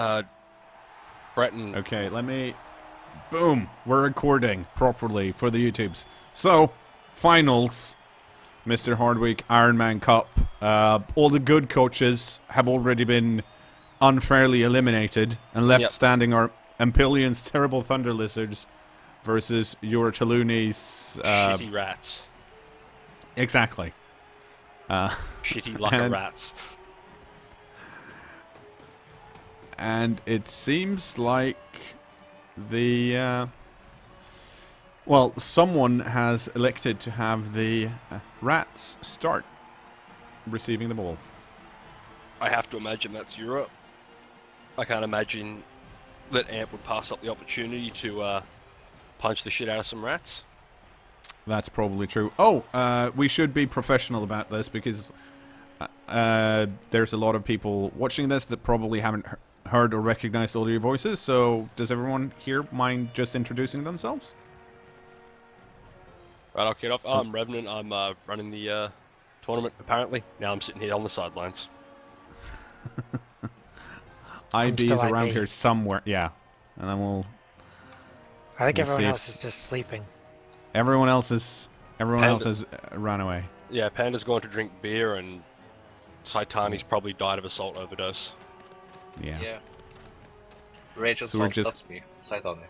Uh, Breton. Okay, let me... Boom! We're recording properly for the YouTubes. So, finals. Mr. Hardwick Ironman Cup. All the good coaches have already been unfairly eliminated, and left standing are Ampillion's terrible Thunder Lizards versus Uratallone's... shitty rats. Exactly. Shitty lucker rats. And it seems like the... well, someone has elected to have the rats start receiving the ball. I have to imagine that's Europe. I can't imagine that Amp would pass up the opportunity to punch the shit out of some rats. That's probably true. Oh, we should be professional about this because there's a lot of people watching this that probably haven't heard or recognized all your voices. So does everyone here mind just introducing themselves? Right, I'll kick off. I'm Revenant. I'm running the tournament, apparently. Now I'm sitting here on the sidelines. IB's around here somewhere. Yeah. And then I think everyone else is just sleeping. Everyone else has run away. Yeah, Panda's going to drink beer, and Saitani's probably died of a salt overdose. Yeah. Rachel's so that's me. Saitani.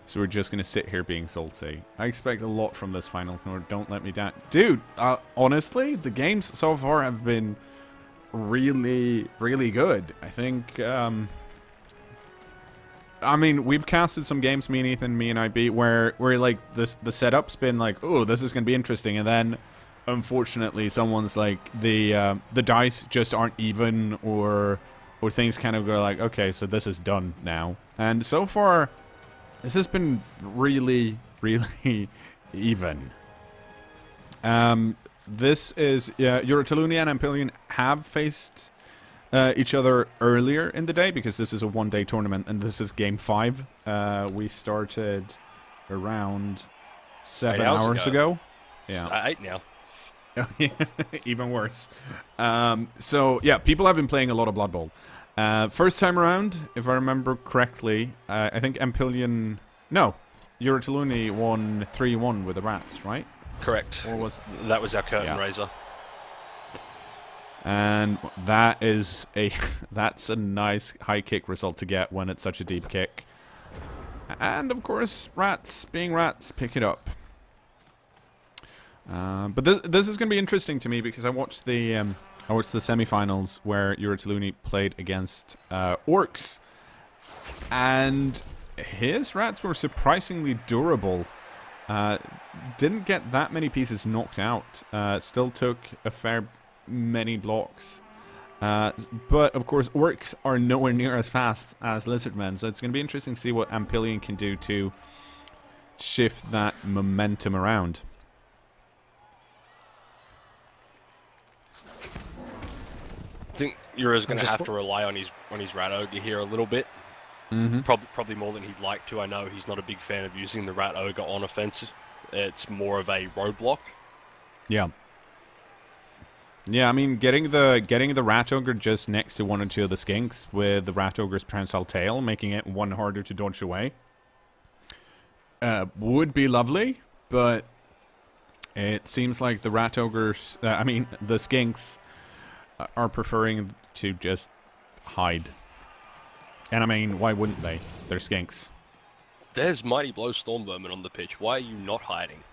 So we're just going to sit here being salty. I expect a lot from this final, cKnoor. Don't let me down. Dude, honestly, the games so far have been really, really good. I think, I mean, we've casted some games, me and Ethan, me and IB, where like, the setup's been like, oh, this is going to be interesting. And then, unfortunately, someone's like, the dice just aren't even, or things kind of go like, okay, so this is done now. And so far... this has been really, really even. This is... Uratallone and Ampillion have faced each other earlier in the day, because this is a one-day tournament, and this is Game 5. We started around 7 hours ago. Yeah. 8 now. Even worse. So, yeah, people have been playing a lot of Blood Bowl. First time around, if I remember correctly, I think Ampillion... No, Uratallone won 3-1 with the rats, right? Correct. Or that was our curtain raiser. And that is that's a nice high kick result to get when it's such a deep kick. And of course, rats, being rats, pick it up. But this is going to be interesting to me because I watched the semi-finals where Uratallone played against orcs, and his rats were surprisingly durable. Didn't get that many pieces knocked out. Still took a fair many blocks. But of course, orcs are nowhere near as fast as lizardmen, so it's going to be interesting to see what Ampillion can do to shift that momentum around. I think Ura's going to have to rely on his rat ogre here a little bit. Probably more than he'd like to. I know he's not a big fan of using the rat ogre on offense. It's more of a roadblock. Yeah. Yeah, I mean, getting the rat ogre just next to one or two of the skinks with the rat ogre's prehensile tail, making it one harder to dodge away, would be lovely. But it seems like the rat ogres, the skinks, are preferring to just hide. And I mean, why wouldn't they? They're skinks. There's Mighty Blow Stormvermin on the pitch. Why are you not hiding?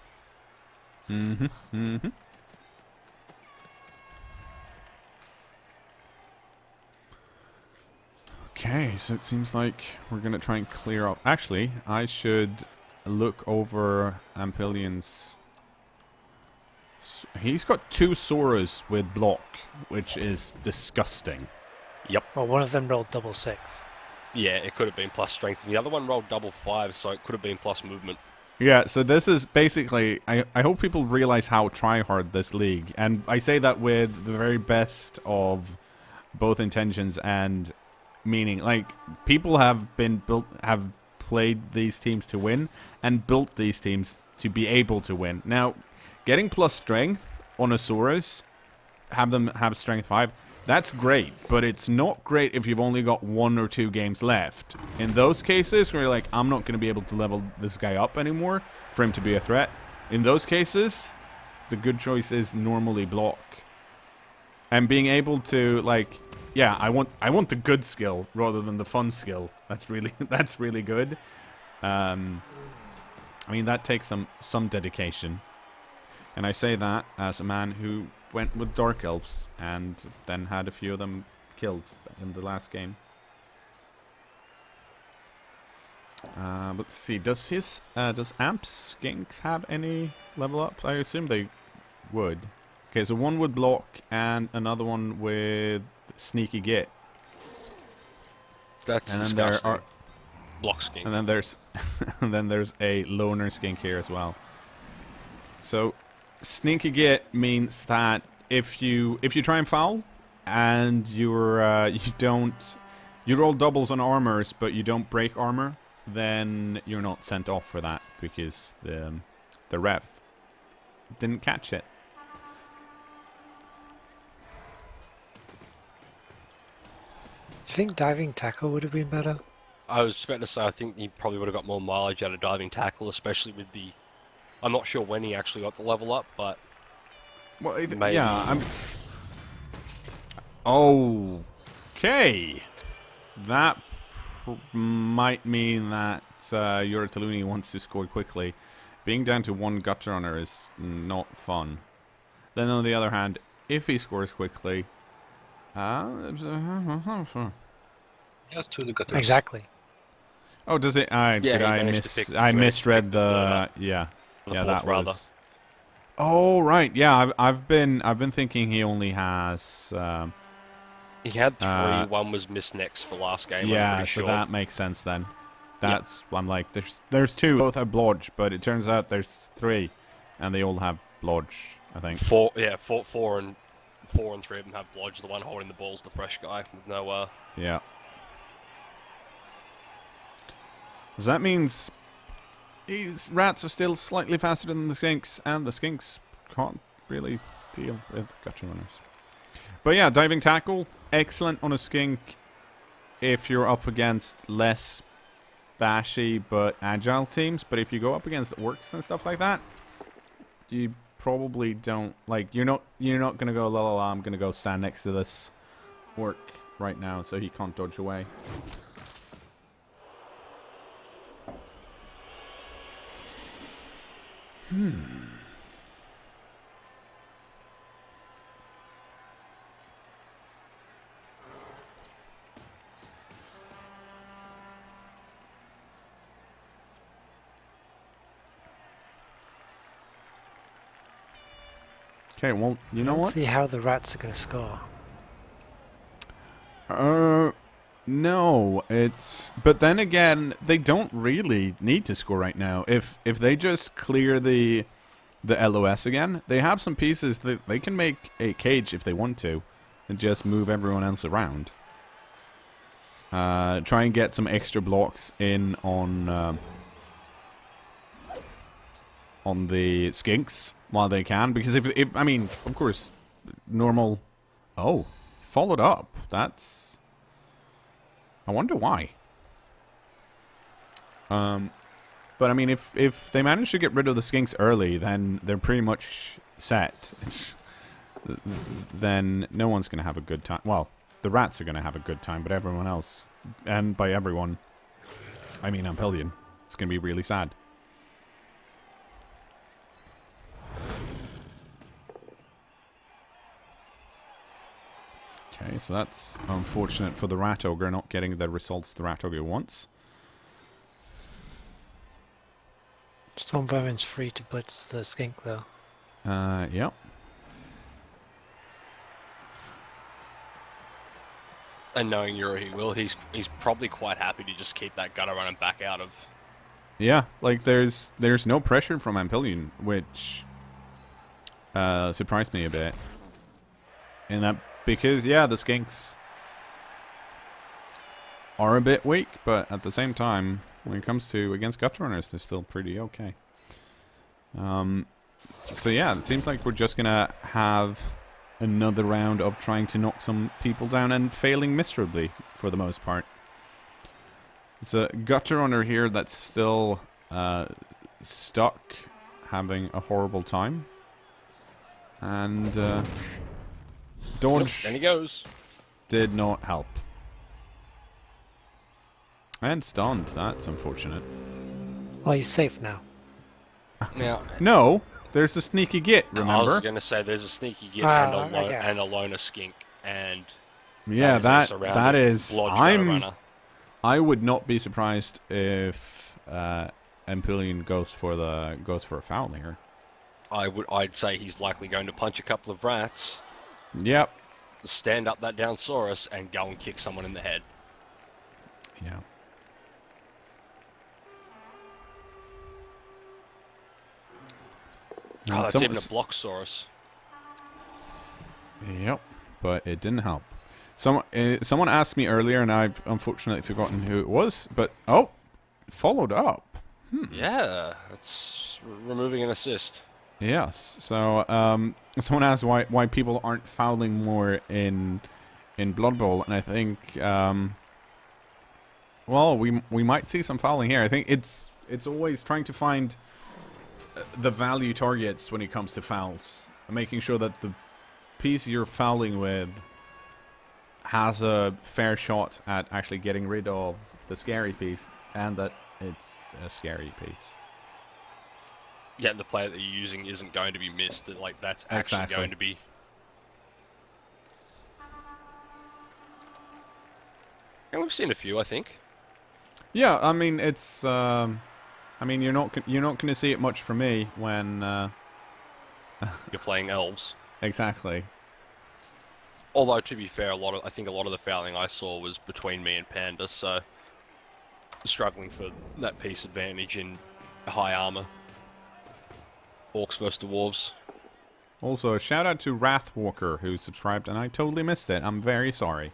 Okay, so it seems like we're going to try and clear up. Actually, I should look over Ampillion's... He's got 2 Soras with block, which is disgusting. Yep. Well, one of them rolled double 6. Yeah, it could have been plus strength, and the other one rolled double 5, so it could have been plus movement. Yeah, so this is basically... I hope people realize how try-hard this league. And I say that with the very best of both intentions and meaning. Like, people have played these teams to win, and built these teams to be able to win. Now, getting plus strength on a Saurus, have them have strength 5, That's great, but it's not great if you've only got 1 or 2 games left. In those cases where you're like, I'm not going to be able to level this guy up anymore for him to be a threat, in those cases, the good choice is normally block. And being able to, like, yeah, I want the good skill rather than the fun skill. That's really good. I mean, that takes some dedication. And I say that as a man who went with Dark Elves and then had a few of them killed in the last game. But let's see, does Amp's Skink have any level up? I assume they would. Okay, so one with block and another one with sneaky git. That's and disgusting. Then there are block skink. And then there's and then there's a loner skink here as well. So sneaky git means that if you try and foul and you roll doubles on armors but you don't break armor, then you're not sent off for that because the ref didn't catch it. Do you think diving tackle would have been better? I was about to say, I think he probably would have got more mileage out of diving tackle, especially with the... I'm not sure when he actually got the level up, but... Well, maybe. Yeah, Okay. That might mean that Uratallone wants to score quickly. Being down to 1 gut runner is not fun. Then on the other hand, if he scores quickly... He has 2 gutters. Exactly. Oh, does it? I misread the... Yeah, that was... Oh, right. Yeah, I've been thinking he only has... he had 3. 1 was missed next for last game. Yeah, I'm pretty so sure. that makes sense then. That's... Yeah. I'm like, there's 2. Both have blodge, but it turns out there's 3. And they all have blodge, I think. 4 and 3 of them have blodge. The one holding the ball's the fresh guy with no... Yeah. So that means these rats are still slightly faster than the skinks, and the skinks can't really deal with gotcha runners. But yeah, diving tackle, excellent on a skink if you're up against less bashy but agile teams. But if you go up against orcs and stuff like that, you probably don't, like, you're not gonna go la la la, I'm gonna go stand next to this orc right now so he can't dodge away. Okay, well, you know what? See how the rats are going to score. No, it's... But then again, they don't really need to score right now. If they just clear the LOS again, they have some pieces that they can make a cage if they want to, and just move everyone else around. Try and get some extra blocks in on the skinks while they can, because if I mean, of course, normal... Oh, followed up. That's... I wonder why. But I mean, if they manage to get rid of the skinks early, then they're pretty much set. Then no one's going to have a good time. Well, the rats are going to have a good time, but everyone else, and by everyone, I mean Ampillion, it's going to be really sad. Okay, so that's unfortunate for the Rat Ogre not getting the results the Rat Ogre wants. Storm Vermin's free to blitz the skink though. Yep. And knowing Euro he will, he's probably quite happy to just keep that gutter running back out of... Yeah, like there's no pressure from Ampillion, which surprised me a bit. In that, because yeah, the skinks are a bit weak, but at the same time, when it comes to against gut runners, they're still pretty okay. So yeah, it seems like we're just gonna have another round of trying to knock some people down and failing miserably for the most part. It's a gutter runner here that's still stuck, having a horrible time. And dodge And he goes. did not help. And stunned. That's unfortunate. Well, he's safe now. Now, No, there's a sneaky git, I remember? was going to say there's a sneaky git I guess. and a loner skink, and Yeah, that is a that surrounded is. blodge runner. I would not be surprised if Ampillion goes for a foul here. I'd say he's likely going to punch a couple of rats, Yep. stand up that Downsaurus, and go and kick someone in the head. Yeah. Oh, that's even a Blocksaurus. Yep, but it didn't help. Someone asked me earlier, and I've unfortunately forgotten who it was. But followed up. Yeah, that's removing an assist. Yes. So someone asked why people aren't fouling more in Blood Bowl, and I think well, we might see some fouling here. I think it's always trying to find the value targets when it comes to fouls, making sure that the piece you're fouling with has a fair shot at actually getting rid of the scary piece, and that it's a scary piece. Yeah, the player that you're using isn't going to be missed. Like, that's actually Exactly. going to be... And we've seen a few, I think. Yeah, I mean it's. I mean you're not going to see it much from me when. You're playing elves. Exactly. Although, to be fair, I think a lot of the fouling I saw was between me and Panda, so struggling for that piece advantage in high armor. Orcs versus dwarves. Also, a shout out to Wrathwalker who subscribed, and I totally missed it. I'm very sorry.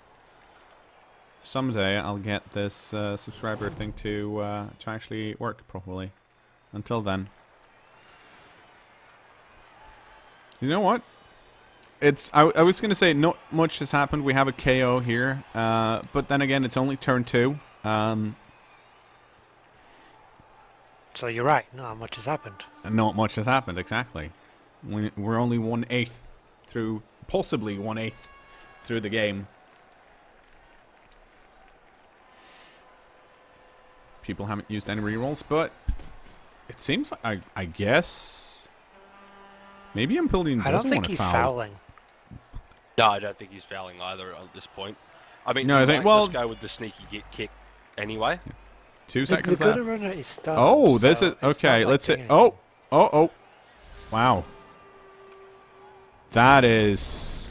Someday I'll get this subscriber thing to actually work properly. Until then, you know what? I was gonna say not much has happened. We have a KO here, but then again, it's only turn 2. So you're right. Not much has happened. And not much has happened, exactly. We're only 1/8 through, possibly 1/8 through the game. People haven't used any rerolls, but it seems like, I guess, maybe Ampillion I don't doesn't think want to he's foul. fouling. No, I don't think he's fouling either at this point. I mean, No, I you think- might well- just go with the sneaky get kick anyway. 2 The seconds gutter left. runner is stunned. Oh, this so is it's not okay. like Let's see. doing Oh, wow. That is.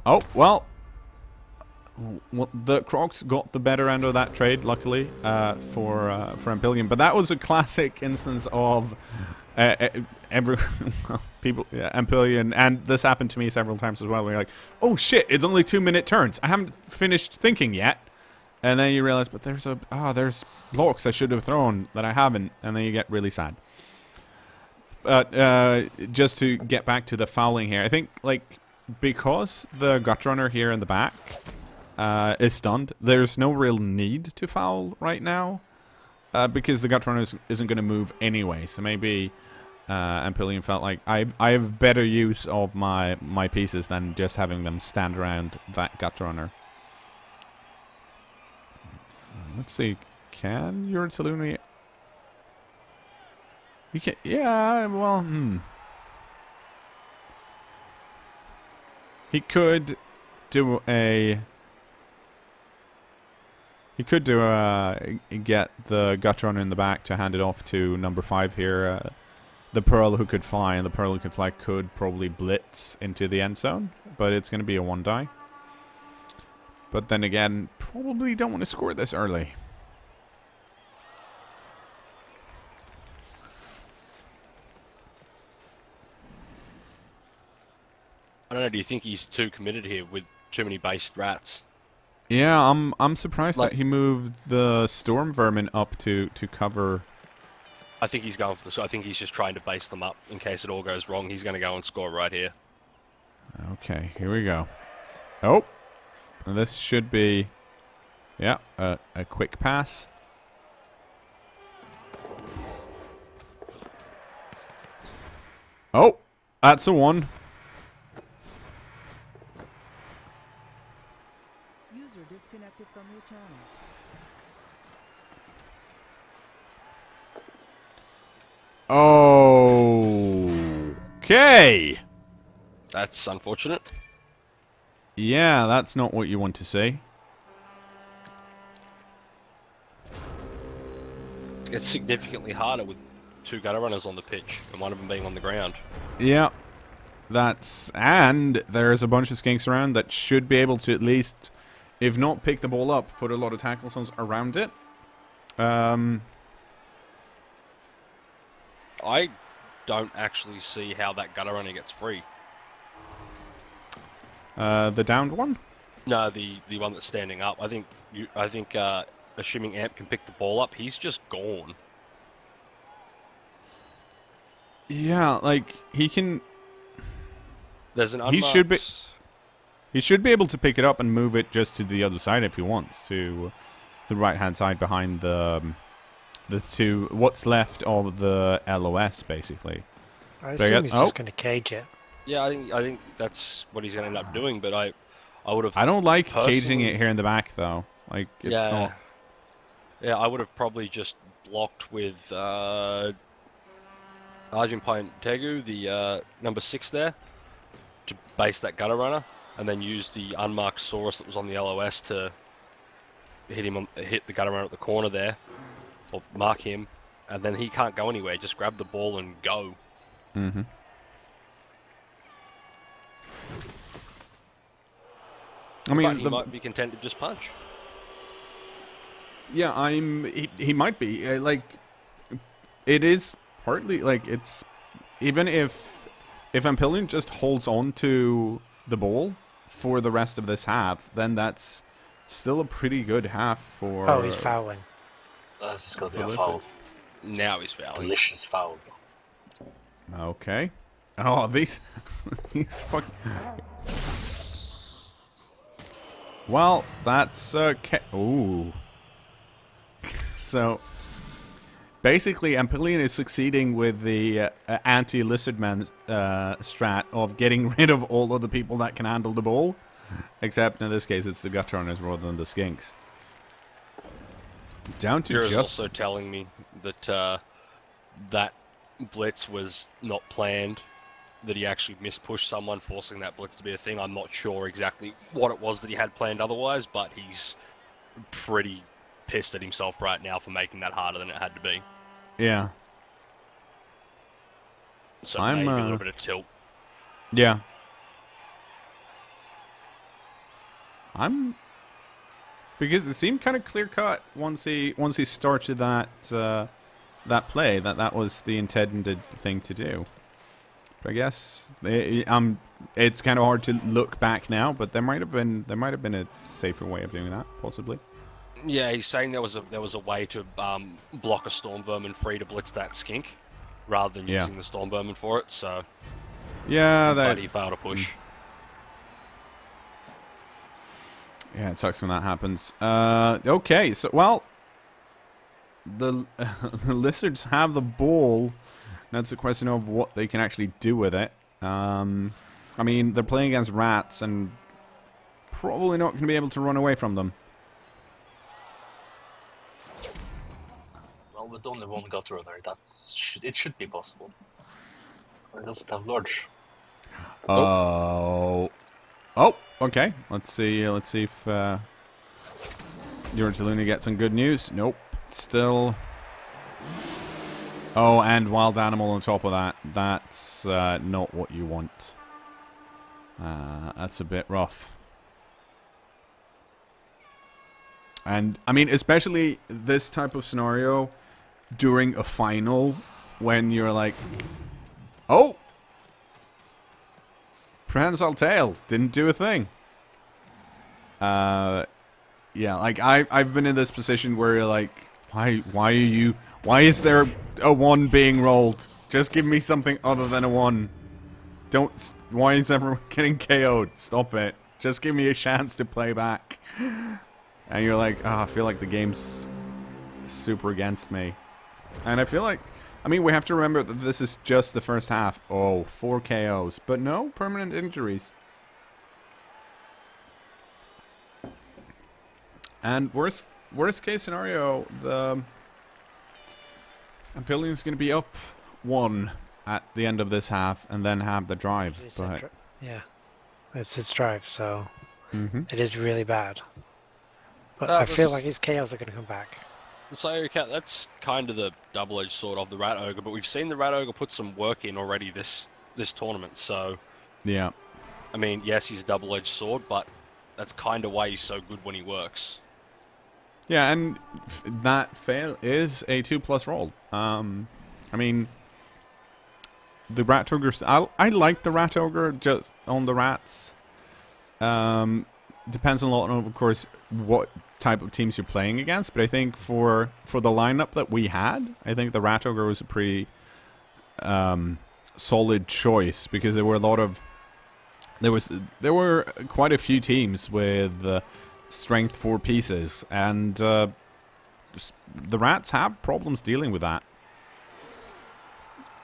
Oh well. Well, the Crocs got the better end of that trade, luckily for Ampillion. But that was a classic instance of people, Ampillion, and this happened to me several times as well. Where you're like, oh shit, it's only 2-minute turns. I haven't finished thinking yet. And then you realize, but there's blocks I should have thrown that I haven't, and then you get really sad. But just to get back to the fouling here, I think because the gut runner here in the back is stunned, there's no real need to foul right now because the gut runner isn't going to move anyway. So maybe Ampillion felt like I have better use of my pieces than just having them stand around that gut runner. Let's see. Can Uratallone? You can. Yeah. Well. He could do a. Get the gut runner in the back to hand it off to number 5 here. The Pearl who could fly, and the Pearl who could fly could probably blitz into the end zone, but it's going to be a 1 die. But then again, probably don't want to score this early. I don't know. Do you think he's too committed here with too many based rats? Yeah, I'm surprised that he moved the Storm Vermin up to cover. I think he's going for this. I think he's just trying to base them up in case it all goes wrong. He's going to go and score right here. Okay, here we go. Oh! This should be... Yeah, a quick pass. Oh! That's a 1. User disconnected from your channel. Okay! That's unfortunate. Yeah, that's not what you want to see. It's significantly harder with 2 gutter runners on the pitch, and one of them being on the ground. Yeah. That's... And there's a bunch of skinks around that should be able to at least, if not pick the ball up, put a lot of tackle zones around it. I don't actually see how that gutter runner gets free. The downed one? No, the one that's standing up. I think assuming Amp can pick the ball up, he's just gone. Yeah, like, he can... There's an He should be... unmarked- He should be able to pick it up and move it just to the other side if he wants, to the right-hand side behind the two... What's left of the LOS, basically. I assume he's just going to cage it. Yeah, I think that's what he's going to end up doing. But I would have. I don't like caging personally- it here in the back, though. Like, it's not... Yeah, I would have probably just blocked with Argentine Tegu, the number 6 there, to base that gutter runner, and then use the unmarked Saurus that was on the LOS to hit the gutter runner at the corner there, or mark him, and then he can't go anywhere. Just grab the ball and go. Mm-hmm. I But mean, he might be content to just punch. yeah, he might be like, it is partly like, it's even if Ampillion just holds on to the ball for the rest of this half, then that's still a pretty good half for... Oh, he's fouling. This is going to be a Delicious. foul. Now he's fouling. Delicious foul. Okay. Oh, these fuck. Well, that's ooh. So basically, Ampillion is succeeding with the anti-Lizardmen strat of getting rid of all of the people that can handle the ball, except in this case, it's the gut runners rather than the skinks. Down to You're just also telling me that that blitz was not planned, that he actually mispushed someone, forcing that blitz to be a thing. I'm not sure exactly what it was that he had planned otherwise, but he's pretty pissed at himself right now for making that harder than it had to be. yeah. So I'm, maybe a little bit of tilt. Yeah. Because it seemed kind of clear cut once he started that that play that was the intended thing to do. But I guess it's kind of hard to look back now, but there might have been a safer way of doing that, possibly. Yeah, he's saying there was a way to block a Storm Vermin free to blitz that skink, rather than using the Storm Vermin for it. So yeah, but he failed to push. Yeah, it sucks when that happens. Okay, so, well, the Lizards have the ball. Now it's a question of what they can actually do with it. I mean, they're playing against rats and probably not going to be able to run away from them. Well, with only one gut runner, it should be possible. Or it doesn't have large. Oh, okay. Let's see if Uratallone gets some good news. Nope. Still. Oh, and wild animal on top of that. That's not what you want. That's a bit rough. And I mean, especially this type of scenario during a final when you're like, oh. Prehensile tail didn't do a thing. Yeah, like I've been in this position where you're like, why is there a 1 being rolled? Just give me something other than a 1. Don't Why is everyone getting KO'd? Stop it. Just give me a chance to play back. And you're like, oh, I feel like the game's super against me. And I feel like, I mean, we have to remember that this is just the first half. Oh, 4 KOs. But no permanent injuries. And worst case scenario, the Ampillion's going to be up 1 at the end of this half and then have the drive. But yeah, it's his drive, so it is really bad. But I feel like his KOs are going to come back. So that's kind of the double-edged sword of the Rat Ogre, but we've seen the Rat Ogre put some work in already this tournament. So yeah, I mean, yes, he's a double-edged sword, but that's kind of why he's so good when he works. Yeah, and that fail is a 2+ roll. I mean, the Rat Ogre. I like the Rat Ogre just on the rats. Depends a lot on, of course, what type of teams you're playing against. But I think for the lineup that we had, I think the Rat Ogre was a pretty solid choice, because there were a lot of there were quite a few teams with strength 4 pieces, and the rats have problems dealing with that,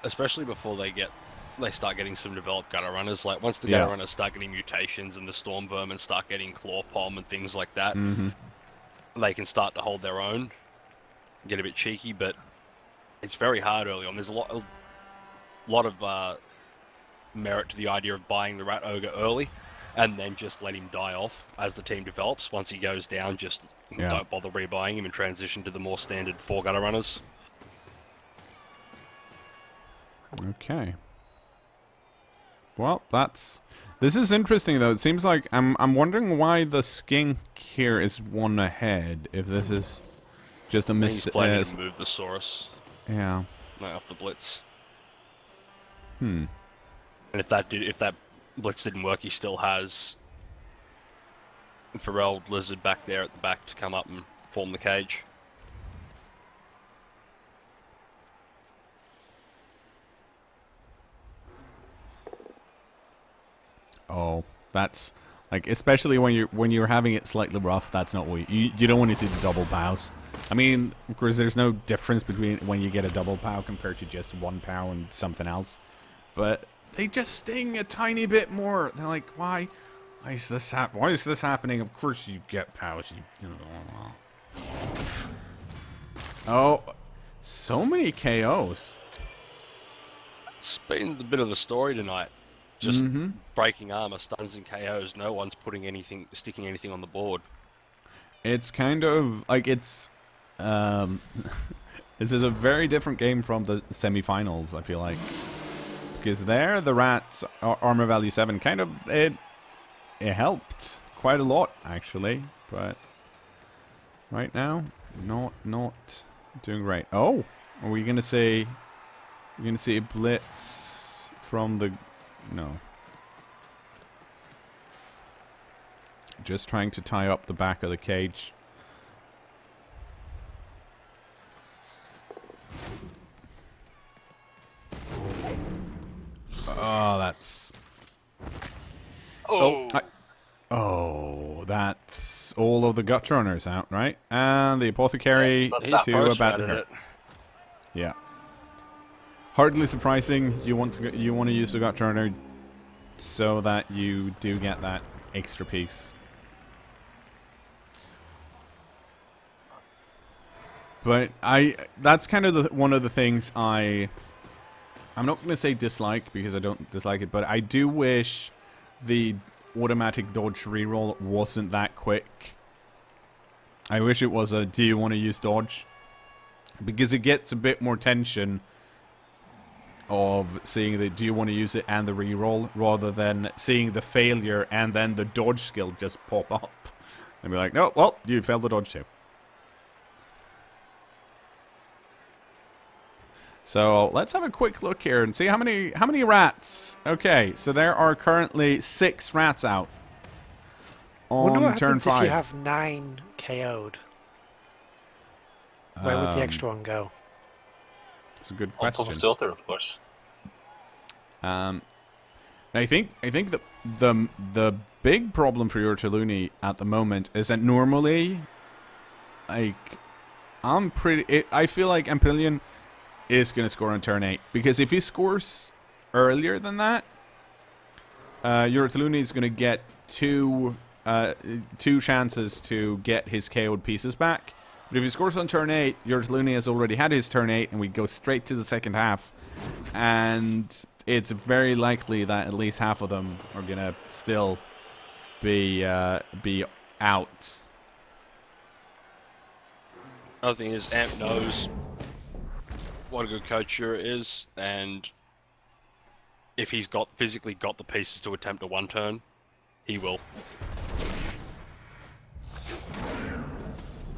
especially before they start getting some developed gutter runners. Like once the gutter runners start getting mutations and the storm vermin start getting claw palm and things like that, they can start to hold their own, get a bit cheeky. But it's very hard early on. There's a lot of merit to the idea of buying the Rat Ogre early and then just let him die off as the team develops. Once he goes down, just don't bother rebuying him and transition to the more standard 4 gutter runners. Okay. Well, this is interesting though. It seems like I'm wondering why the skink here is 1 ahead. If this is just a He's planning to move the Saurus. Yeah. Right off the blitz. And if that blitz didn't work, he still has Pharrell Lizard back there at the back to come up and form the cage. Oh, that's like, especially when you're having it slightly rough. That's not what you don't want to see the double pows. I mean, of course, there's no difference between when you get a double pow compared to just 1 pow and something else, but they just sting a tiny bit more. They're like, why is this happening? Of course you get pows. Oh, so many KOs. It's been a bit of the story tonight. Just breaking armor, stuns and KOs. No one's sticking anything on the board. It's kind of like this is a very different game from the semi-finals, I feel like. Because there, the rats armor value 7 kind of it helped quite a lot actually, but right now not doing great. Oh, are we gonna see a blitz from the no? Just trying to tie up the back of the cage. Oh, that's... Oh! Oh, that's all of the gut runners out, right? And the apothecary to abandon her. Yeah. Hardly surprising. You want to use the gut runner so that you do get that extra piece. But that's kind of one of the things I'm not going to say dislike, because I don't dislike it, but I do wish the automatic dodge reroll wasn't that quick. I wish it was a, do you want to use dodge? Because it gets a bit more tension of seeing the, do you want to use it and the reroll, rather than seeing the failure and then the dodge skill just pop up. And be like, no, well, you failed the dodge too. So let's have a quick look here and see how many rats. Okay, so there are currently 6 rats out on turn 5. If you have 9 KO'd, where would the extra one go? It's a good question. On top of the altar, of course. I think the big problem for Uratallone at the moment is that normally, like, I feel like Ampillion is going to score on turn 8, because if he scores earlier than that, Uratallone is going to get two chances to get his KO'd pieces back. But if he scores on turn 8, Uratallone has already had his turn 8, and we go straight to the second half. And it's very likely that at least half of them are going to still be out. Other thing is, Amp knows what a good coach Ura is, and if he's physically got the pieces to attempt a one turn, he will.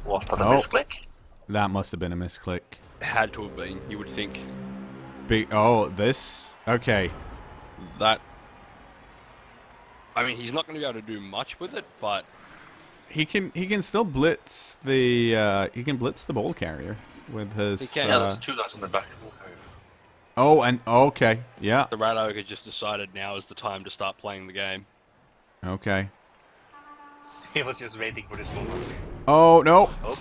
What, on a misclick? That must have been a misclick. It had to have been, you would think. This? Okay. That... I mean, he's not going to be able to do much with it, but... He can still blitz the ball carrier with his... He can. Yeah, there's 2 guys on the back. Oh, and okay, yeah. The Rat Ogre just decided now is the time to start playing the game. Okay. He was just waiting for this moment. Oh no! Oh,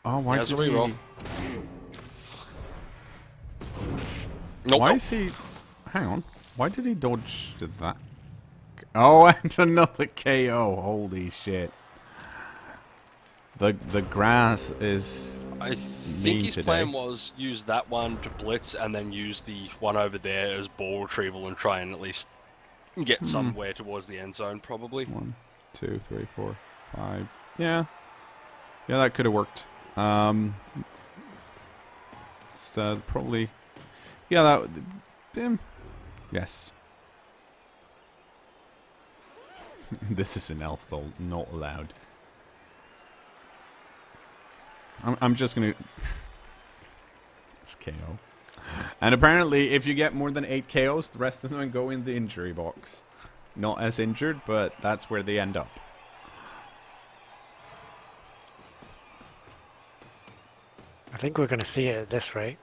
Oh, why Has did a he? reroll. Nope, Why nope. is he? Hang on. Why did he dodge that? Oh, and another KO! Holy shit! The grass is. I think his plan was use that one to blitz and then use the one over there as ball retrieval and try and at least get somewhere towards the end zone, probably. 1, 2, 3, 4, 5. Yeah. Yeah, that could have worked. It's probably. Yeah, that. Yes. This is an elf bolt, not allowed. I'm just gonna. It's KO. And apparently, if you get more than 8 KOs, the rest of them go in the injury box. Not as injured, but that's where they end up. I think we're going to see it at this rate.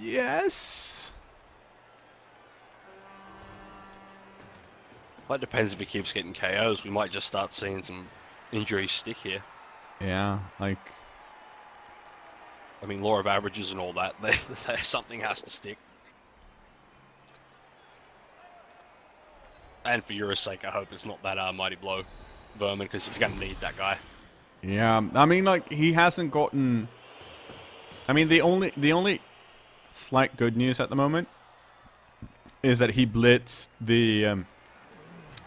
Yes. Well, it depends if he keeps getting KOs. We might just start seeing some injuries stick here. Yeah, like. I mean, law of averages and all that. Something has to stick. And for Ura's sake, I hope it's not that Mighty Blow Vermin, because he's going to need that guy. Yeah, I mean, like, he hasn't gotten. I mean, the only slight good news at the moment is that he blitzed the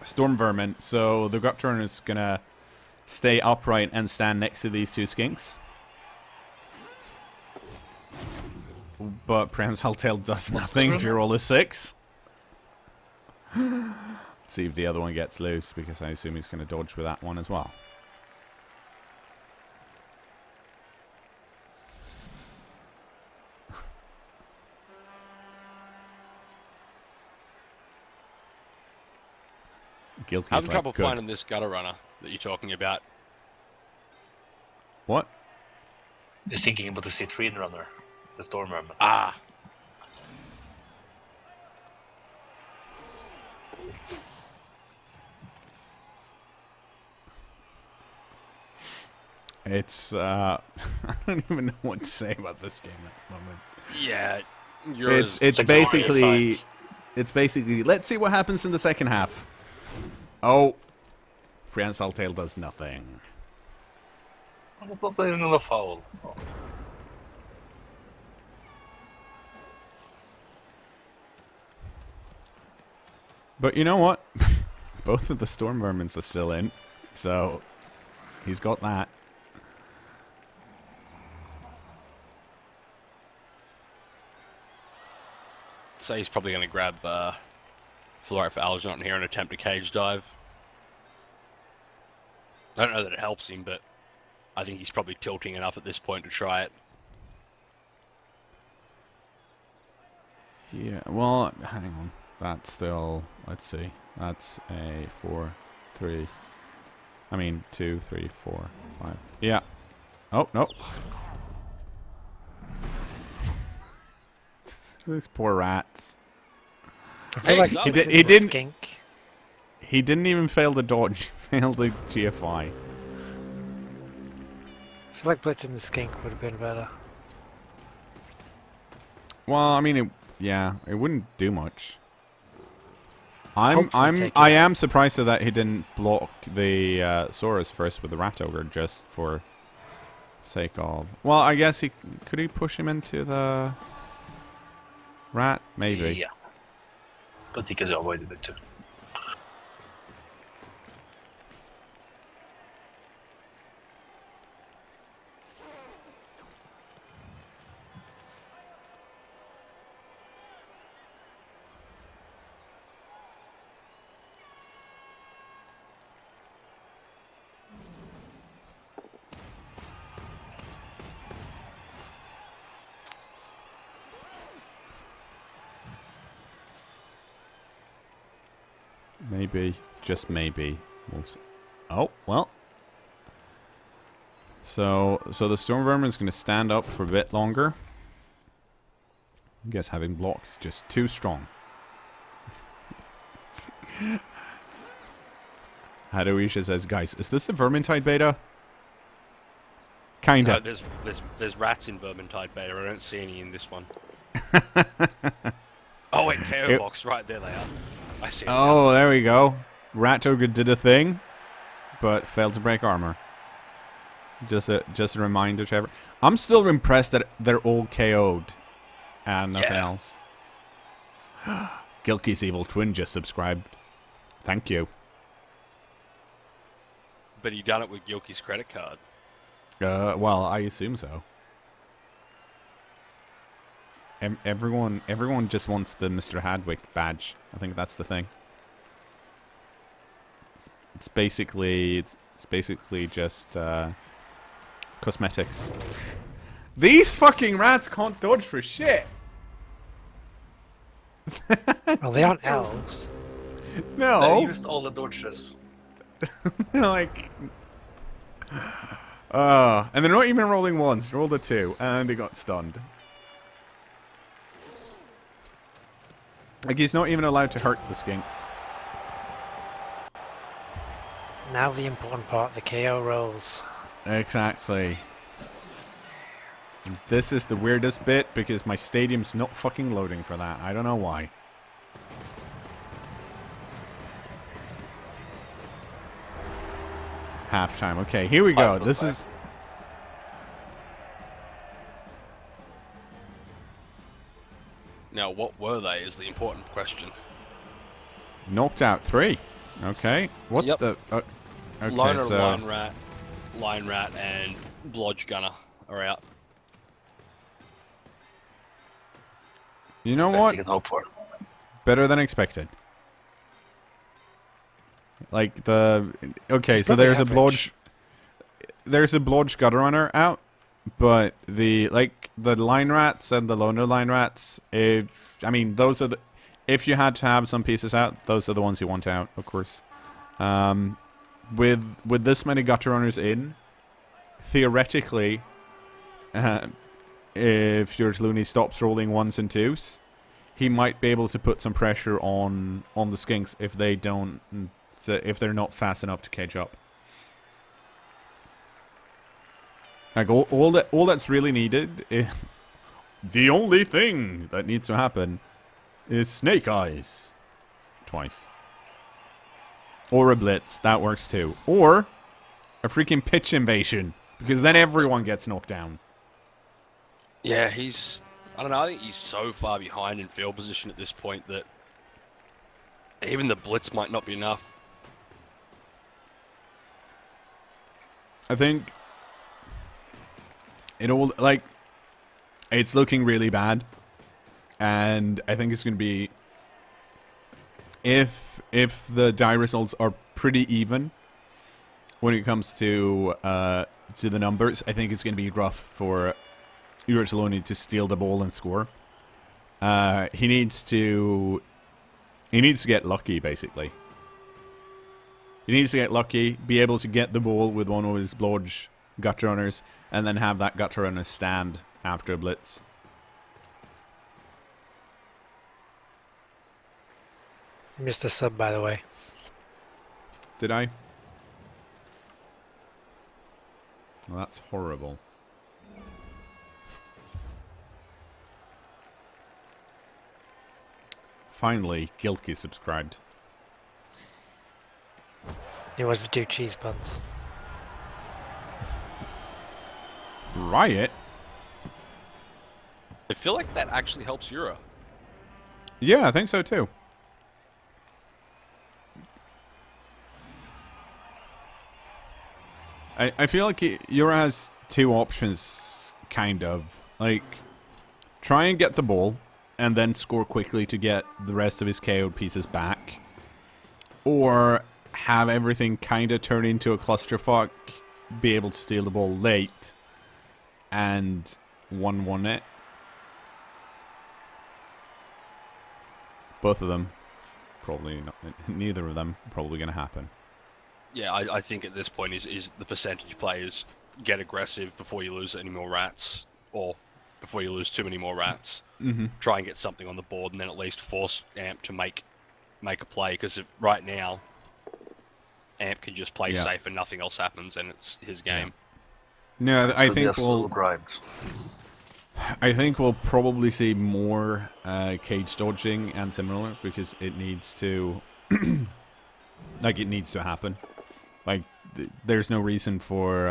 Storm Vermin, so the Gut Turner is gonna stay upright and stand next to these 2 skinks. But Prehensile Tail does nothing if you roll a 6. Let's see if the other one gets loose, because I assume he's going to dodge with that one as well. Guilty. I'm having trouble finding this gutter runner that you're talking about. What? he's thinking about the C3 runner, the Storm Vermin. Ah. It's I don't even know what to say about this game at the moment. Yeah. It's basically let's see what happens in the second half. Oh, Prehensile Tail does nothing. It was not even a foul. Oh. But you know what? Both of the Storm Vermins are still in, so he's got that. So he's probably going to grab Florite for Algernon here and attempt a cage dive. I don't know that it helps him, but I think he's probably tilting enough at this point to try it. Yeah, well, hang on. That's still, let's see. That's a 4, 3. I mean, 2, 3, 4, 5. Yeah. Oh, no. These poor rats. I feel like He didn't- skink. He didn't even fail the dodge. He failed the GFI. I feel like blitzing the skink would have been better. Well, I mean, it wouldn't do much. I Hopefully am surprised that he didn't block the Saurus first with the Rat Ogre just for sake of. Well, I guess could he push him into the rat? Maybe. Yeah. But he could have avoided it too. Maybe, just maybe. We'll see. Oh well. So the Storm Vermin is going to stand up for a bit longer. I guess having blocks just too strong. Hadwisha says, guys, is this the Vermintide beta? Kinda. No, there's rats in Vermintide beta. I don't see any in this one. Oh wait, KO box, right there they are. I see. Oh, there we go. Rat Ogre did a thing, but failed to break armor. Just a reminder to everyone. I'm still impressed that they're all KO'd and nothing else. Gilky's evil twin just subscribed. Thank you. But he done it with Gilky's credit card. Well, I assume so. Everyone just wants the Mr. Hadwick badge. I think that's the thing. It's basically just cosmetics. These fucking rats can't dodge for shit. Well, they aren't elves. They No, used all the dodges. they're like, and they're not even rolling once. They rolled a 2, and they got stunned. Like, he's not even allowed to hurt the skinks. Now the important part, the KO rolls. Exactly. And this is the weirdest bit because my stadium's not fucking loading for that. I don't know why. Halftime. Okay, here we go. This is... Now, what were they is the important question. Knocked out 3. Okay. What Yep. the... okay, Loner, so... Line Rat, and Blodge Gunner are out. You know Best what? you can hope for. Better than expected. Like the... Okay, It's so probably there's a average. Blodge... There's a Blodge Gutter Runner out, but the Line Rats and the Loner Line Rats, I mean, those are the... If you had to have some pieces out, those are the ones you want out, of course. With this many Gutter Runners in, theoretically, if Uratallone stops rolling 1s and 2s, he might be able to put some pressure on the skinks if they're not fast enough to catch up. Like all that's really needed the only thing that needs to happen is Snake Eyes twice. Or a Blitz, that works too. Or a freaking pitch invasion, because then everyone gets knocked down. Yeah, I don't know, I think he's so far behind in field position at this point that even the Blitz might not be enough. I think it's looking really bad, and I think it's going to be, if the die results are pretty even when it comes to the numbers, I think it's going to be rough for Uratallone to steal the ball and score. He needs to get lucky, basically. He needs to get lucky, be able to get the ball with one of his Blodge Gutter Runners, and then have that Gutter Runner stand after a Blitz. Missed the sub, by the way. Did I? Well, that's horrible. Finally, Gilky subscribed. He wants to do cheese puns. Riot? I feel like that actually helps Ura. Yeah, I think so too. I feel like Ura has two options, kind of. Like, try and get the ball, and then score quickly to get the rest of his KO'd pieces back. Or have everything kind of turn into a clusterfuck, be able to steal the ball late, and 1-1 it. Both of them, probably not. Neither of them probably going to happen. Yeah, I think at this point is the percentage players get aggressive before you lose any more rats, or before you lose too many more rats. Mm-hmm. Try and get something on the board, and then at least force Amp to make a play. Because right now, Amp can just play safe and nothing else happens, and it's his game. No, I think we'll probably see more cage dodging and similar, because it needs to, like, it needs to happen. Like, there's no reason for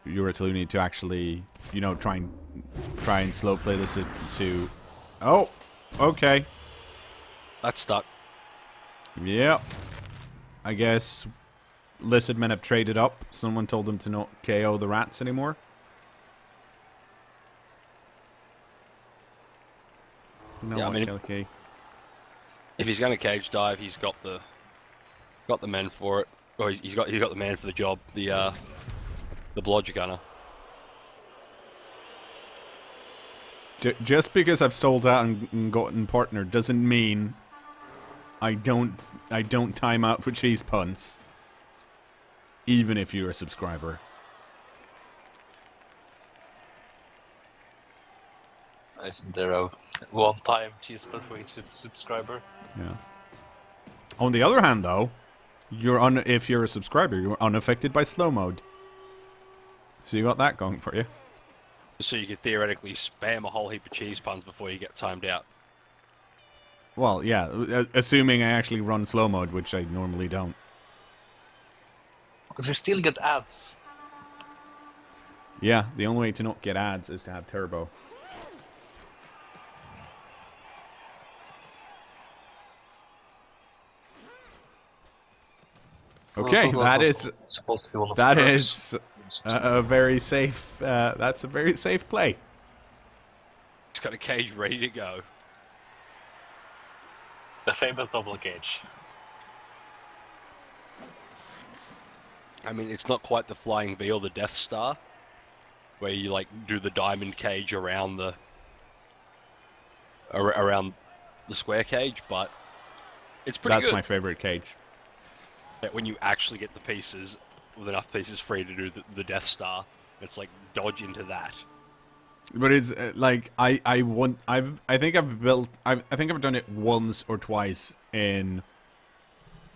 Uratallone to actually, you know, try and slow play this to. Oh, okay. That's stuck. Yep. I guess Lizardmen have traded up. Someone told them to not KO the rats anymore. No, Yeah, I mean, okay. If he's going to cage dive, he's got the men for it. Or he's got the man for the job. The blodge gunner. Just because I've sold out and gotten partnered doesn't mean I don't time out for cheese puns. Even if you're a subscriber. Isn't there a one-time cheese pun for each subscriber? Yeah. On the other hand, though, if you're a subscriber, you're unaffected by slow mode. So you got that going for you. So you could theoretically spam a whole heap of cheese puns before you get timed out. Well, yeah, assuming I actually run slow mode, which I normally don't. Because we still get ads. Yeah, the only way to not get ads is to have turbo. Okay, that is a very safe. That's a very safe play. He's got a cage ready to go. The famous double cage. I mean, it's not quite the Flying V or the Death Star, where you like do the diamond cage around the square cage, but it's pretty good. That's my favorite cage. When you actually get the pieces, with enough pieces free to do the Death Star, it's like dodge into that. But it's like I think I've done it once or twice in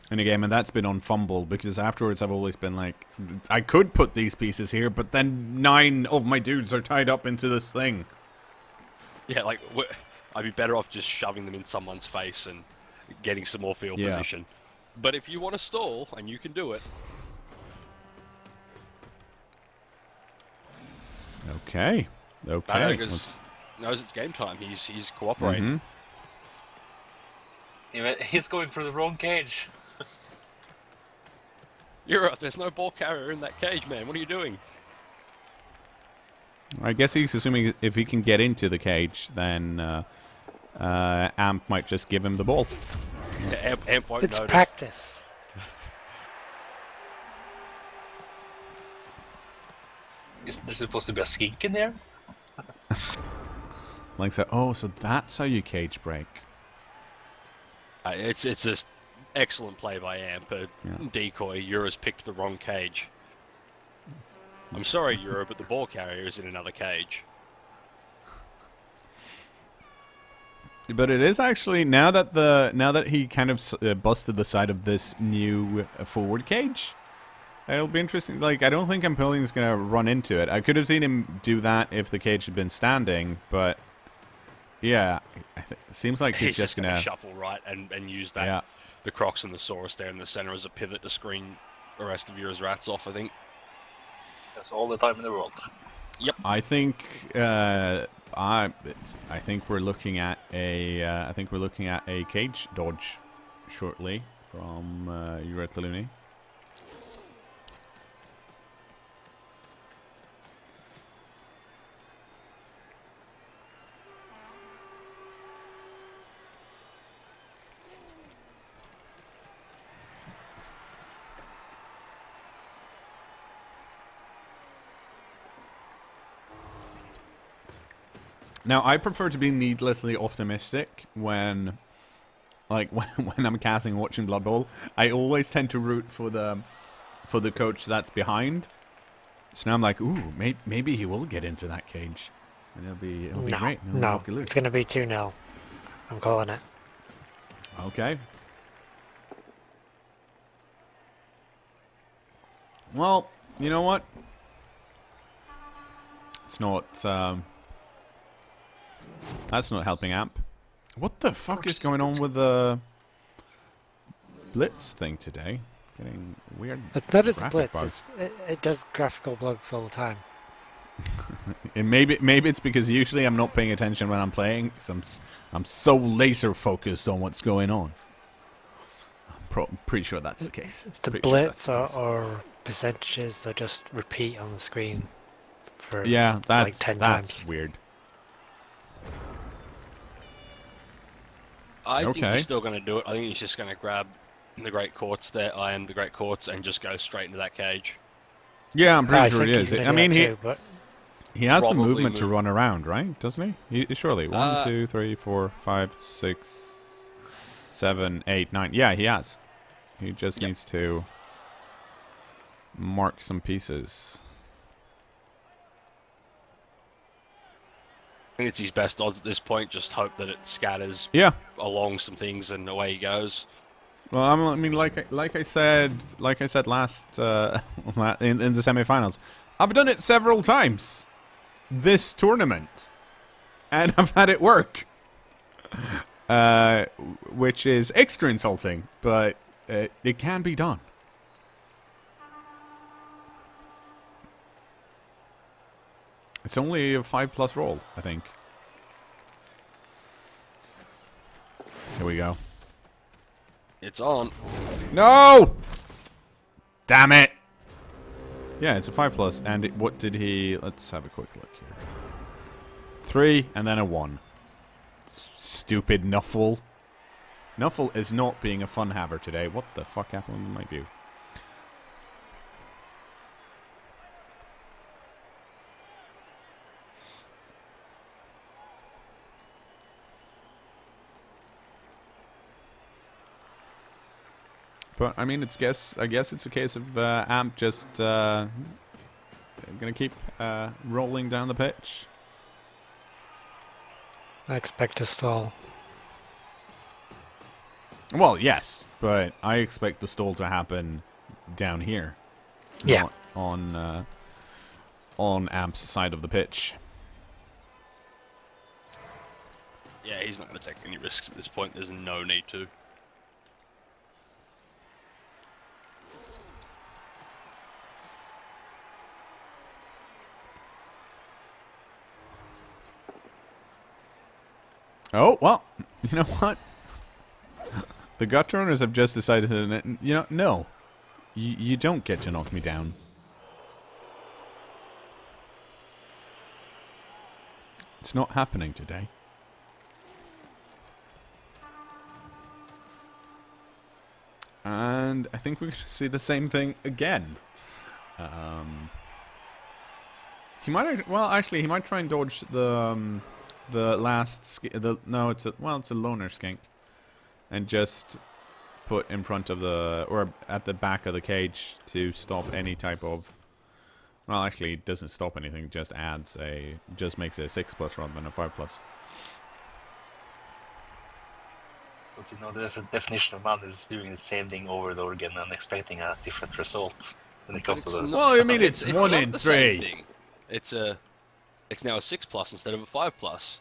a game, and that's been on fumble, because afterwards I've always been like, I could put these pieces here, but then 9 of my dudes are tied up into this thing. Yeah, like I'd be better off just shoving them in someone's face and getting some more field position. But if you want to stall, and you can do it. Okay. Knows it's game time. He's cooperating. He's going for the wrong cage. There's no ball carrier in that cage, man. What are you doing? I guess he's assuming if he can get into the cage, then Amp might just give him the ball. Yeah, Amp won't it's notice. Practice. Is there supposed to be a skink in there? Like so. Oh, so that's how you cage break. It's just excellent play by Amp. Decoy. Ura's picked the wrong cage. I'm sorry, Ura, but the ball carrier is in another cage. But it is actually now that he kind of busted the side of this new forward cage. It'll be interesting. Like, I don't think Ampillion is gonna run into it. I could have seen him do that if the cage had been standing, but yeah, it seems like he's just gonna shuffle right and use that the Crocs and the Saurus there in the center as a pivot to screen the rest of Yura's rats off. I think that's all the time in the world. Yep. I think I think we're looking at a cage dodge shortly from Uratallone. Now, I prefer to be needlessly optimistic when I'm casting and watching Blood Bowl. I always tend to root for the coach that's behind. So now I'm like, ooh, maybe he will get into that cage, and it'll be great. No, it's going to be 2-0. I'm calling it. Okay. Well, you know what? It's not. That's not helping Amp. What the fuck is going on with the Blitz thing today? Getting weird. It's not just Blitz. It does graphical bugs all the time. And maybe it's because usually I'm not paying attention when I'm playing. Because I'm so laser focused on what's going on. I'm pretty sure that's the case. It's the Blitz or percentages that just repeat on the screen for like 10 times. That's weird. I think he's still going to do it. I think he's just going to grab the Great Courts there. I am the Great Courts and just go straight into that cage. Yeah, I'm pretty sure he is. I mean, he has the movement to run around, right? Doesn't he? Surely. 1, 2, 3, 4, 5, 6, 7, 8, 9. Yeah, he has. He just needs to mark some pieces. I think it's his best odds at this point. Just hope that it scatters along some things and away he goes. Well, I mean, like I said last in the semi-finals, I've done it several times this tournament, and I've had it work, which is extra insulting, but it can be done. It's only a 5+ roll, I think. Here we go. It's on. No! Damn it! Yeah, it's a 5+. And what did he... Let's have a quick look here. 3, and then a 1. Stupid Nuffle. Nuffle is not being a fun haver today. What the fuck happened in my view? But I mean, I guess it's a case of Amp just gonna keep rolling down the pitch. I expect a stall. Well, yes, but I expect the stall to happen down here. Yeah. Not on Amp's side of the pitch. Yeah, he's not going to take any risks at this point. There's no need to. Oh, well, you know what? The gut runners have just decided to, no. You don't get to knock me down. It's not happening today. And I think we're going to see the same thing again. He might, well, actually, he might try and dodge the last, it's a loner skink, and just put in front of or at the back of the cage to stop any type of, well, actually, it doesn't stop anything, just makes it a 6+ rather than a 5+. But you know, the definition of man is doing the same thing over and over again and expecting a different result when it comes to those. Well, I mean, it's 1 not in the same 3. thing. It's now a 6+ instead of a 5+.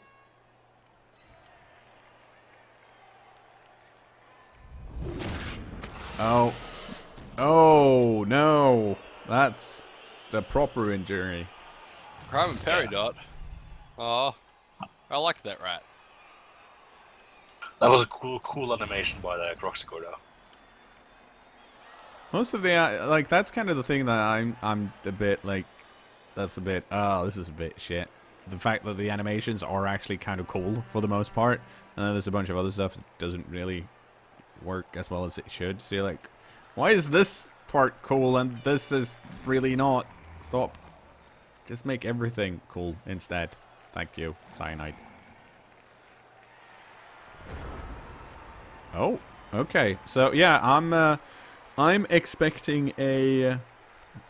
Oh. Oh, no. That's a proper injury. Crime and Peridot. Oh, I liked that rat. That was a cool animation by the Croxicore, though. Most of the, like, that's kind of the thing that I'm a bit, like, that's a bit, oh, this is a bit shit. The fact that the animations are actually kind of cool for the most part, and then there's a bunch of other stuff that doesn't really work as well as it should. So you're like, why is this part cool and this is really not? Stop. Just make everything cool instead. Thank you, Cyanide. Oh, okay. So yeah, I'm expecting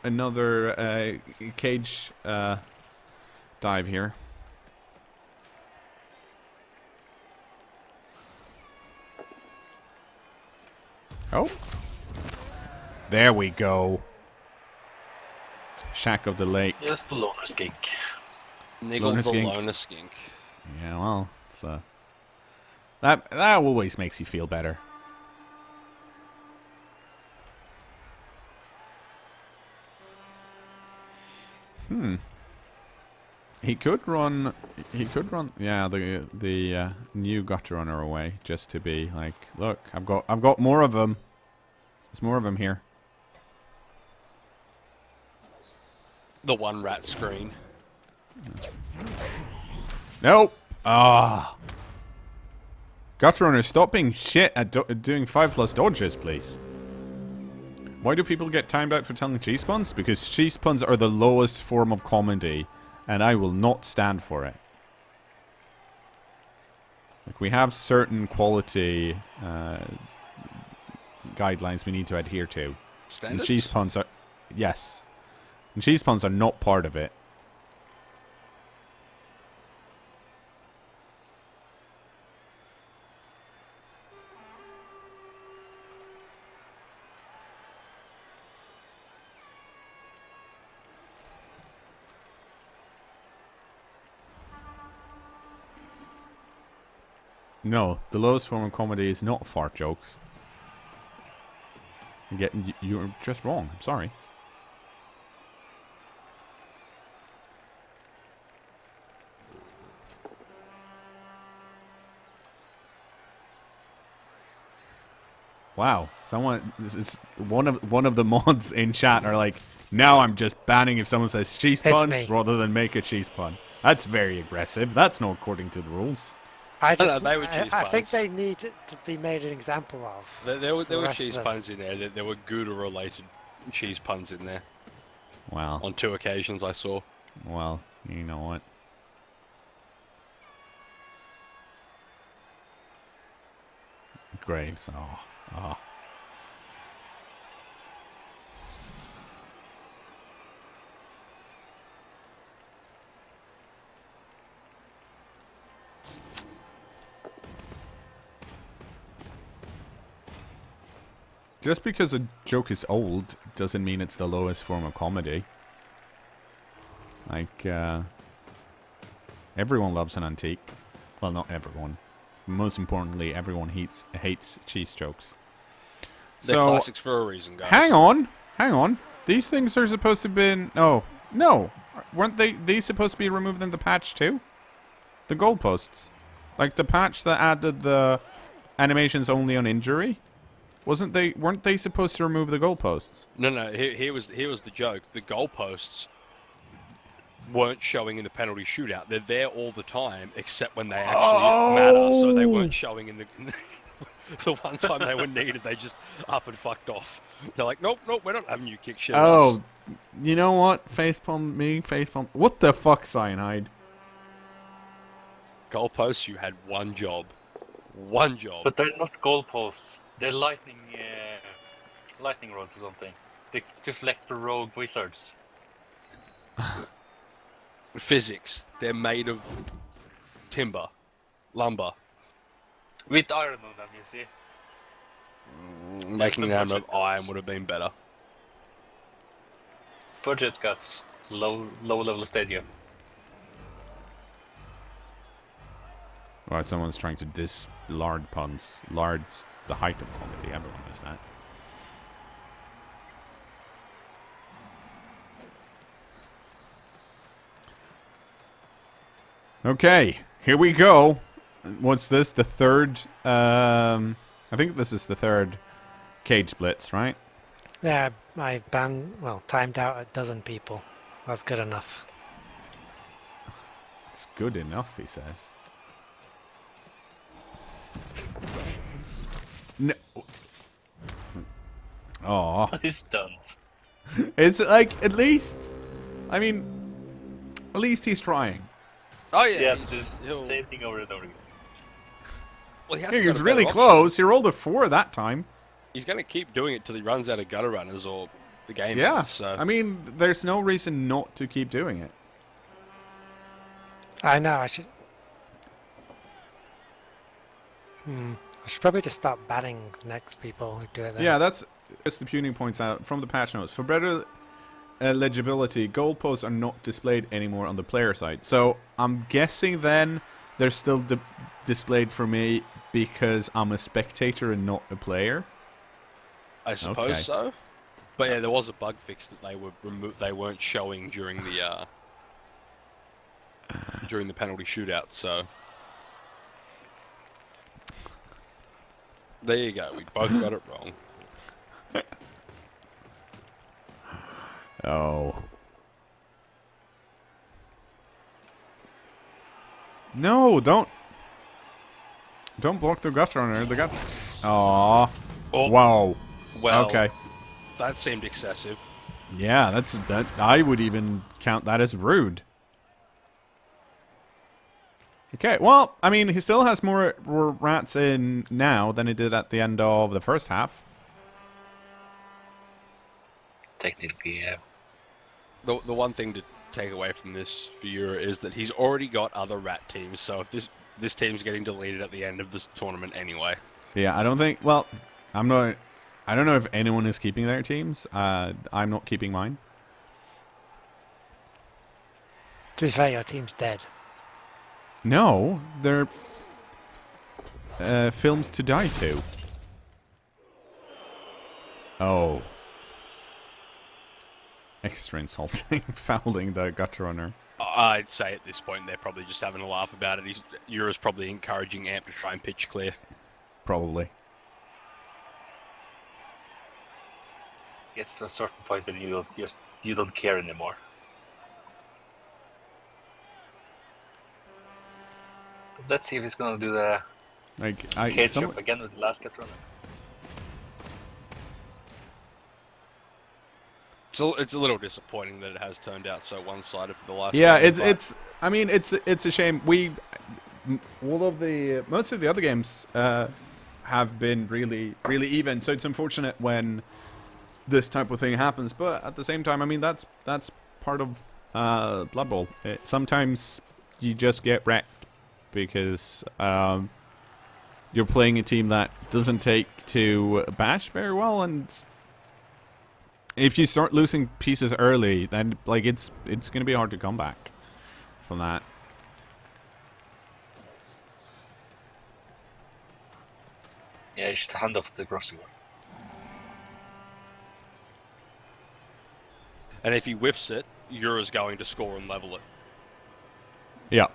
another cage dive here. Oh, there we go. Shack of the Lake. Yes, the loner skink. Niggle Loner the skink. loner skink. Yeah, well, it's that always makes you feel better. He could run. Yeah, the new gutter runner away just to be like, look, I've got more of them. There's more of them here. The one rat screen. Nope. Ah. Gutter runner, stop being shit at doing 5+ dodges, please. Why do people get timed out for telling cheese puns? Because cheese puns are the lowest form of comedy, and I will not stand for it. Like, we have certain quality guidelines we need to adhere to. Standards? And cheese puns are... Yes. And cheese puns are not part of it. No, the lowest form of comedy is not fart jokes. You're just wrong. I'm sorry. Wow, this is one of the mods in chat are like, now I'm just banning if someone says cheese It's puns me. rather than make a cheese pun. That's very aggressive. That's not according to the rules. I No, they were cheese I think puns. they need to be made an example of. There were rest cheese of them. puns in there. There were Gouda-related cheese puns in there. Wow. On 2 occasions I saw. Well, you know what? Graves. Oh. Just because a joke is old doesn't mean it's the lowest form of comedy. Like, everyone loves an antique. Well, not everyone. Most importantly, everyone hates cheese jokes. They're classics for a reason, guys. Hang on. These things are supposed to have been... Oh, no. Weren't these supposed to be removed in the patch too? The goalposts. Like the patch that added the animations only on injury? Weren't they supposed to remove the goalposts? No. Here was the joke. The goalposts weren't showing in the penalty shootout. They're there all the time, except when they actually matter. So they weren't showing in the the one time they were needed. They just up and fucked off. They're like, nope, we're not having you kick shit. At us. You know what? Facepalm me, facepalm. What the fuck, Cyanide? Goalposts, you had one job. One job. But they're not goalposts. They're lightning rods or something. They deflect the rogue wizards. Physics. They're made of timber, lumber. With iron on them, you see. Making them of budget. iron would have been better. Budget cuts. It's low level stadium. Well, someone's trying to diss lard puns. Lard's the height of comedy. Everyone knows that. Okay, here we go. What's this? The third... I think this is the third cage blitz, right? Yeah, I timed out a dozen people. That's good enough. It's good enough, he says. No. Oh, He's done. it's like at least. I mean, at least he's trying. Oh Yeah, yeah, he'll... same thing over and over again. well, he, He was really close. He rolled a 4 that time. He's going to keep doing it till he runs out of gutter runners or the game Yeah. ends, so. I mean, there's no reason not to keep doing it. I know, I should... I should probably just stop banning next people who do it then. Yeah, that's as the Puny points out from the patch notes. For better legibility, goalposts are not displayed anymore on the player side. So I'm guessing then they're still displayed for me because I'm a spectator and not a player. I suppose Okay. so. But yeah, there was a bug fix that they weren't showing during the penalty shootout, so there you go. We both got it wrong. Oh. No, don't block the gutter runner. The gut. Aww. Oh, Wow. well, Okay. that seemed excessive. Yeah, that. I would even count that as rude. Okay, well, I mean, he still has more rats in now than he did at the end of the first half. Technically, yeah. The one thing to take away from this viewer is that he's already got other rat teams, so if this team's getting deleted at the end of this tournament anyway. Yeah, I don't think. Well, I'm not. I don't know if anyone is keeping their teams. I'm not keeping mine. To be fair, your team's dead. No, they're films to die to. Oh. Extra insulting, fouling the gutter runner. I'd say at this point they're probably just having a laugh about it. Eura's probably encouraging Amp to try and pitch clear. Probably. Gets to a certain point that you don't care anymore. Let's see if he's gonna do the Like cage jump again with the last cut runner. So it's a little disappointing that it has turned out so one-sided for the last. Yeah, game, it's. I mean, it's a shame. Most of the other games have been really even. So it's unfortunate when this type of thing happens. But at the same time, I mean, that's part of Blood Bowl. Sometimes you just get wrecked because you're playing a team that doesn't take to bash very well, and if you start losing pieces early, then like it's going to be hard to come back from that. Yeah, you should hand off the grocery one. And if he whiffs it, Eura's going to score and level it. Yeah.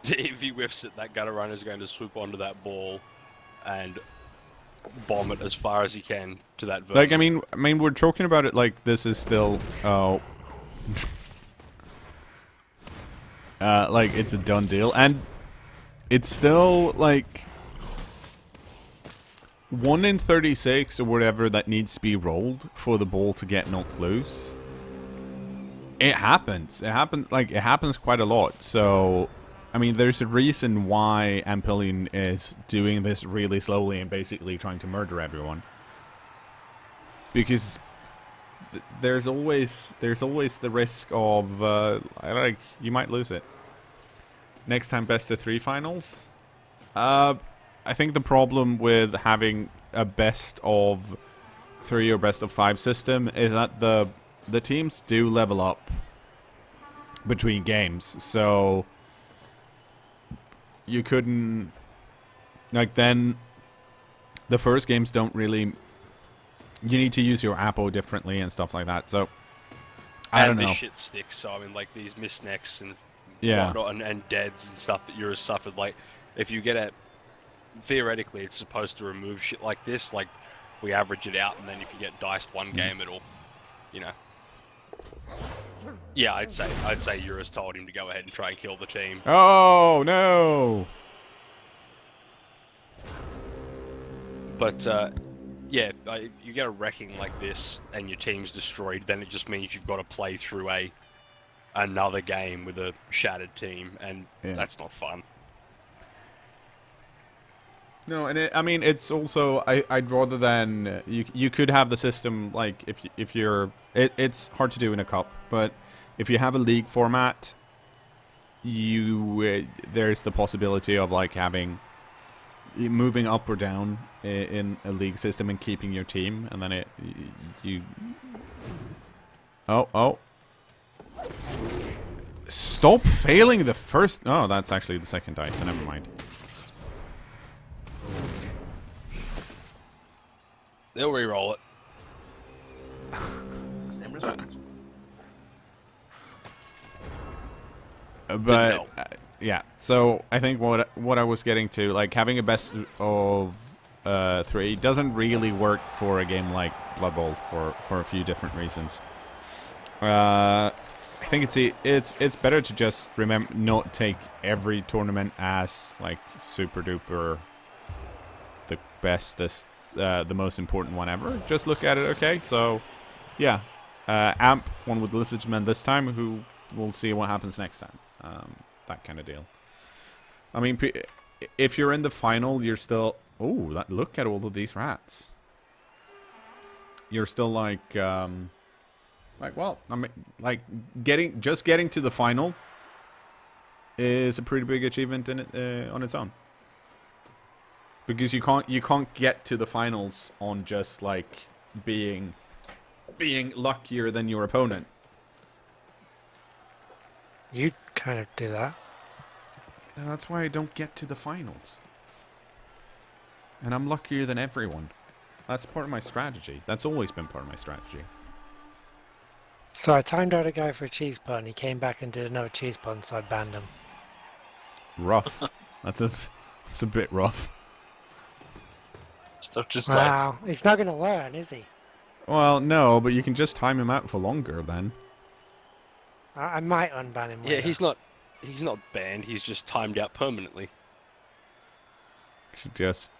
If he whiffs it, that gutter runner is going to swoop onto that ball and bomb it as far as he can to that vermin. Like, I mean, we're talking about it like this is still, like it's a done deal, and it's still like 1 in 36 or whatever that needs to be rolled for the ball to get knocked loose. It happens. It happens quite a lot. So, I mean, there's a reason why Ampillion is doing this really slowly and basically trying to murder everyone. Because there's always the risk of like you might lose it. Next time, best of 3 finals. I think the problem with having a best of 3 or best of 5 system is that the teams do level up between games, so you couldn't, like, then the first games don't really, you need to use your Apo differently and stuff like that, so I don't know. This shit sticks, so I mean, like, these missed necks and Yeah. whatnot, and deads and stuff that Euros suffered, like, if you get it, theoretically it's supposed to remove shit like this, like, we average it out, and then if you get diced one game, it'll, you know. Yeah, I'd say Euros told him to go ahead and try and kill the team. Oh, no! But, yeah, if you get a wrecking like this and your team's destroyed, then it just means you've got to play through another game with a shattered team, and that's not fun. No, and I mean, it's also, I'd rather than, you could have the system, like, if you're, it's hard to do in a cup, but if you have a league format, there's the possibility of, like, moving up or down in a league system and keeping your team, and then Oh. Stop failing the first, oh, that's actually the second dice, so never mind. They'll re-roll it. Same result. But yeah, so I think what I was getting to, like, having a best of 3 doesn't really work for a game like Blood Bowl for a few different reasons. I think it's better to just remember not take every tournament as, like, super duper the bestest, the most important one ever. Just look at it. Okay, so yeah, Amp won with Lizardmen this time. Who we'll see what happens next time. That kind of deal. I mean, if you're in the final, you're still. Oh, look at all of these rats. You're still like, well, I mean, like getting to the final is a pretty big achievement in it, on its own. Because you can't get to the finals on just, like, being luckier than your opponent. You kind of do that. And that's why I don't get to the finals. And I'm luckier than everyone. That's part of my strategy. That's always been part of my strategy. So I timed out a guy for a cheese pun. He came back and did another cheese pun, so I banned him. Rough. That's a bit rough. Stuff just Wow, he's not going to learn, is he? Well, no, but you can just time him out for longer then. I might unban him. Yeah, later. he's not banned. He's just timed out permanently. Should just.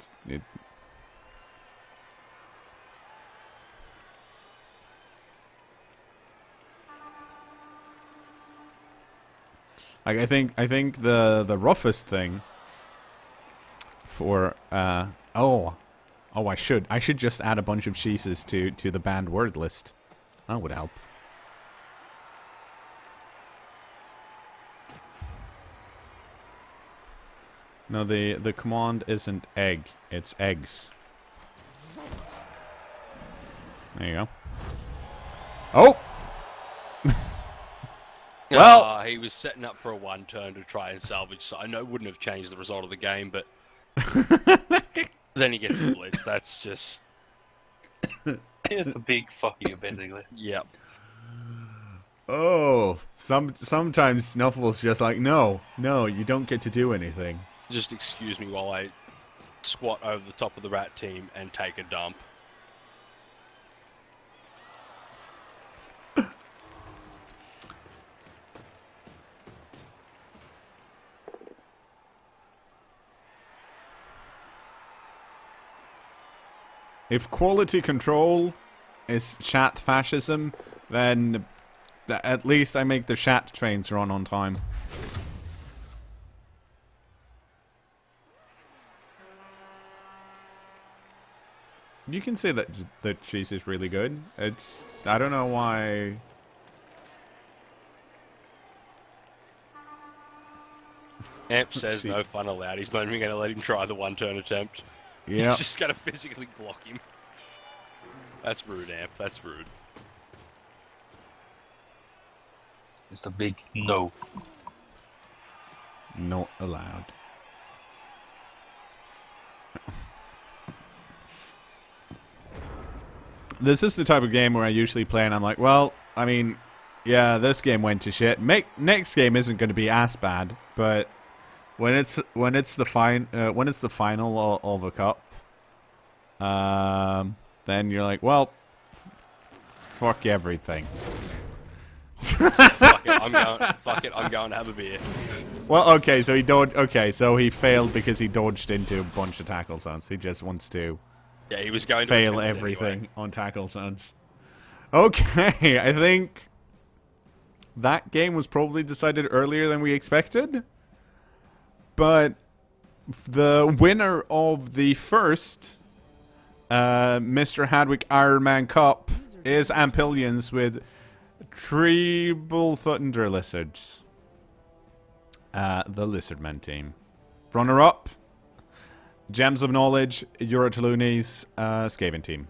Like, I think the roughest thing for I should just add a bunch of cheeses to the banned word list. That would help. No, the command isn't egg, it's eggs. There you go. Oh! Well, he was setting up for a one turn to try and salvage, so I know it wouldn't have changed the result of the game, but then he gets a blitz. That's just. It's a big fuck you, basically. Yep. Oh, sometimes Snuffle's just like, no, you don't get to do anything. Just excuse me while I squat over the top of the rat team and take a dump. If quality control is chat fascism, then at least I make the chat trains run on time. You can say that the cheese is really good. I don't know why. Amp says no fun allowed. He's not even going to let him try the one-turn attempt. Yeah. He's just going to physically block him. That's rude, Amp. That's rude. It's a big no. Not allowed. This is the type of game where I usually play and I'm like, well, I mean, yeah, this game went to shit. Next game isn't going to be as bad, but when it's the final of a cup, then you're like, well, fuck everything. Fuck it, I'm going to have a beer. Well, okay, so he failed because he dodged into a bunch of tackle zones. He just wants to Yeah, he was going to fail attempt it everything anyway. on tackle zones. Okay, I think that game was probably decided earlier than we expected. But the winner of the first Mr. Hadwick Ironman Cup is Ampillions with Triple Thunder Lizards. The Lizardmen team. Runner-up, Gems of Knowledge, Urattallone's Skaven team.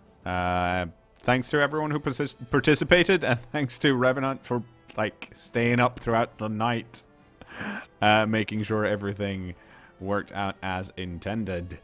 Thanks to everyone who participated, and thanks to Revenant for staying up throughout the night, making sure everything worked out as intended.